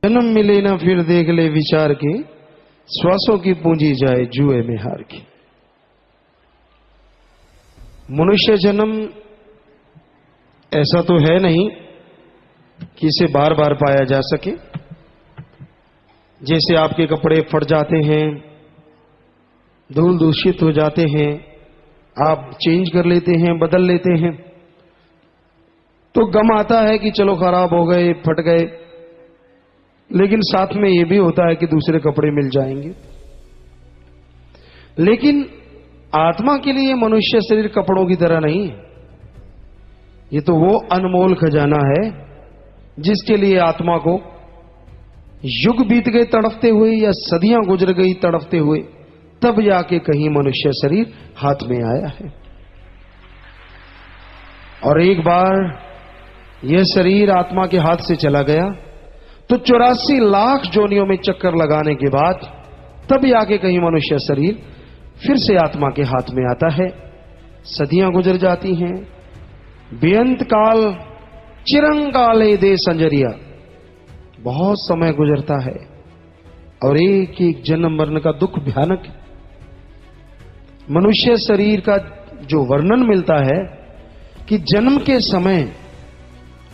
जन्म मिले ना फिर देख ले विचार के, श्वासों की पूंजी जाए जुए में हार के। मनुष्य जन्म ऐसा तो है नहीं कि इसे बार बार पाया जा सके। जैसे आपके कपड़े फट जाते हैं, धूल दूषित हो जाते हैं, आप चेंज कर लेते हैं, बदल लेते हैं, तो गम आता है कि चलो खराब हो गए, फट गए, लेकिन साथ में यह भी होता है कि दूसरे कपड़े मिल जाएंगे। लेकिन आत्मा के लिए मनुष्य शरीर कपड़ों की तरह नहीं है। ये तो वो अनमोल खजाना है जिसके लिए आत्मा को युग बीत गए तड़पते हुए या सदियां गुजर गई तड़पते हुए, तब जाके कहीं मनुष्य शरीर हाथ में आया है। और एक बार यह शरीर आत्मा के हाथ से चला गया तो 84 लाख जोनियों में चक्कर लगाने के बाद तब जाके कहीं मनुष्य शरीर फिर से आत्मा के हाथ में आता है। सदियां गुजर जाती हैं, बेअंत काल चिरंकाले दे संजरिया, बहुत समय गुजरता है और एक एक जन्म मरण का दुख भयानक है। मनुष्य शरीर का जो वर्णन मिलता है कि जन्म के समय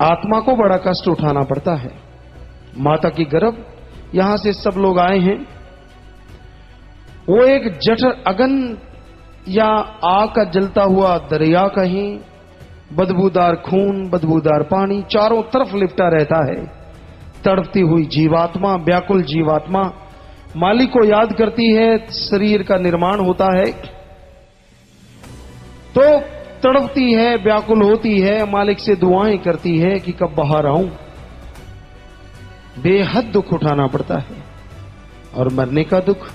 आत्मा को बड़ा कष्ट उठाना पड़ता है। माता की गर्भ, यहां से सब लोग आए हैं, वो एक जठर अगन या आग का जलता हुआ दरिया कहीं, बदबूदार खून, बदबूदार पानी चारों तरफ लिपटा रहता है। तड़पती हुई जीवात्मा, व्याकुल जीवात्मा मालिक को याद करती है। शरीर का निर्माण होता है तो तड़पती है, व्याकुल होती है, मालिक से दुआएं करती है कि कब बाहर आऊं। बेहद दुख उठाना पड़ता है। और मरने का दुख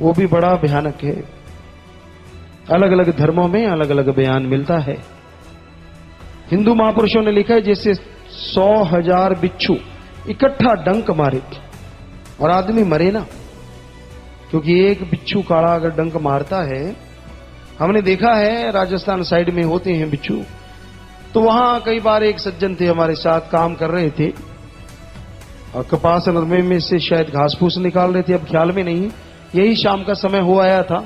वो भी बड़ा भयानक है। अलग अलग धर्मों में अलग अलग बयान मिलता है। हिंदू महापुरुषों ने लिखा है जैसे 100,000 बिच्छू इकट्ठा डंक मारे और आदमी मरे ना, क्योंकि एक बिच्छू काड़ा अगर डंक मारता है, हमने देखा है राजस्थान साइड में होते हैं बिच्छू, तो वहां कई बार एक सज्जन थे हमारे साथ, काम कर रहे थे और कपास नरमे में से शायद घास फूस निकाल रहे थे, अब ख्याल में नहीं, यही शाम का समय हो आया था।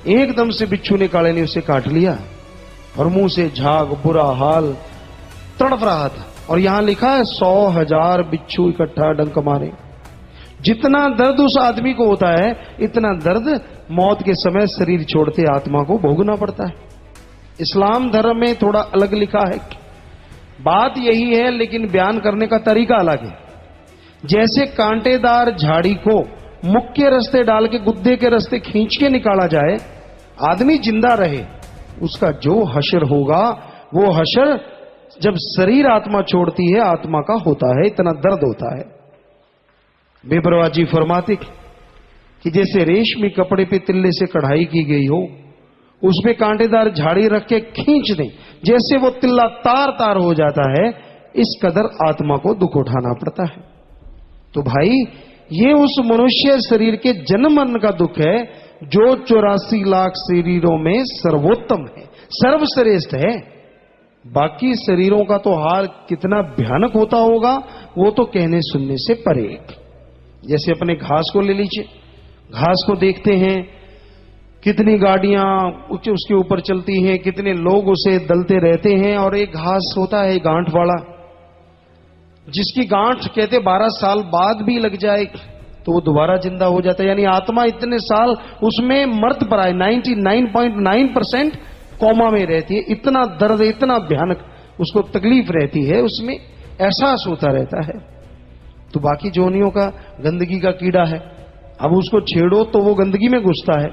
एकदम से बिच्छू ने काले ने उसे काट लिया और मुंह से झाग, बुरा हाल, तड़प रहा था। और यहां लिखा है 100,000 बिच्छू इकट्ठा डंक मारे। जितना दर्द उस आदमी को होता है, इतना दर्द मौत के समय शरीर छोड़ते आत्मा को भोगना पड़ता है। इस्लाम धर्म में थोड़ा अलग लिखा है, बात यही है लेकिन बयान करने का तरीका अलग है। जैसे कांटेदार झाड़ी को मुख्य रास्ते डाल के गुद्दे के रास्ते खींच के निकाला जाए, आदमी जिंदा रहे, उसका जो हशर होगा वो हशर जब शरीर आत्मा छोड़ती है आत्मा का होता है। इतना दर्द होता है। बेपरवाह जी फरमाते कि जैसे रेशमी कपड़े पे तिल्ले से कढ़ाई की गई हो, उसमें कांटेदार झाड़ी रख के खींच दें, जैसे वो तिल्ला तार तार हो जाता है, इस कदर आत्मा को दुख उठाना पड़ता है। तो भाई ये उस मनुष्य शरीर के जन्म मरण का दुख है जो 84 लाख शरीरों में सर्वोत्तम है, सर्वश्रेष्ठ है। बाकी शरीरों का तो हाल कितना भयानक होता होगा वो तो कहने सुनने से परे। जैसे अपने घास को ले लीजिए, घास को देखते हैं, कितनी गाड़ियां उसके ऊपर चलती हैं, कितने लोग उसे दलते रहते हैं, और एक घास होता है गांठ वाला, जिसकी गांठ कहते 12 साल बाद भी लग जाए तो वो दोबारा जिंदा हो जाता है। यानी आत्मा इतने साल उसमें मर्त पर आए, 99.9% कोमा में रहती है। इतना दर्द, इतना भयानक उसको तकलीफ रहती है, उसमें एहसास होता रहता है। तो बाकी जोनियों का गंदगी का कीड़ा है, अब उसको छेड़ो तो वो गंदगी में घुसता है।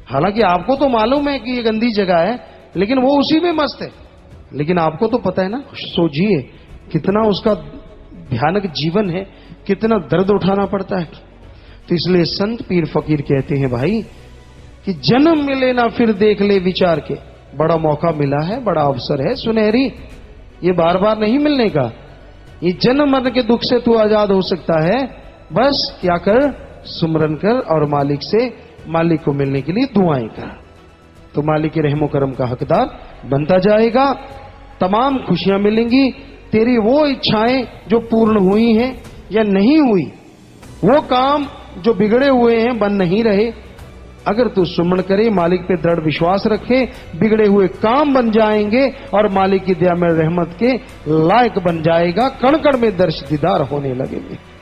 हालांकि आपको तो मालूम है कि ये गंदी जगह है, लेकिन वो उसी में मस्त है। लेकिन आपको तो पता है ना, सोचिए कितना उसका भयानक जीवन है, कितना दर्द उठाना पड़ता है। तो इसलिए संत पीर फकीर कहते हैं भाई कि जन्म मिले ना फिर देख ले विचार के, बड़ा मौका मिला है, बड़ा अवसर है सुनहरी, ये बार बार नहीं मिलने का। ये जन्म मरण के दुख से तू आजाद हो सकता है। बस क्या कर, सुमरन कर और मालिक से, मालिक को मिलने के लिए दुआएं कर, तो मालिक के रहमो करम का हकदार बनता जाएगा। तमाम खुशियां मिलेंगी। तेरी वो इच्छाएं जो पूर्ण हुई हैं, या नहीं हुई, वो काम जो बिगड़े हुए हैं बन नहीं रहे, अगर तू सुमन करे, मालिक पे दृढ़ विश्वास रखे, बिगड़े हुए काम बन जाएंगे और मालिक की दया में रहमत के लायक बन जाएगा, कण कण में दर्श दीदार होने लगेंगे।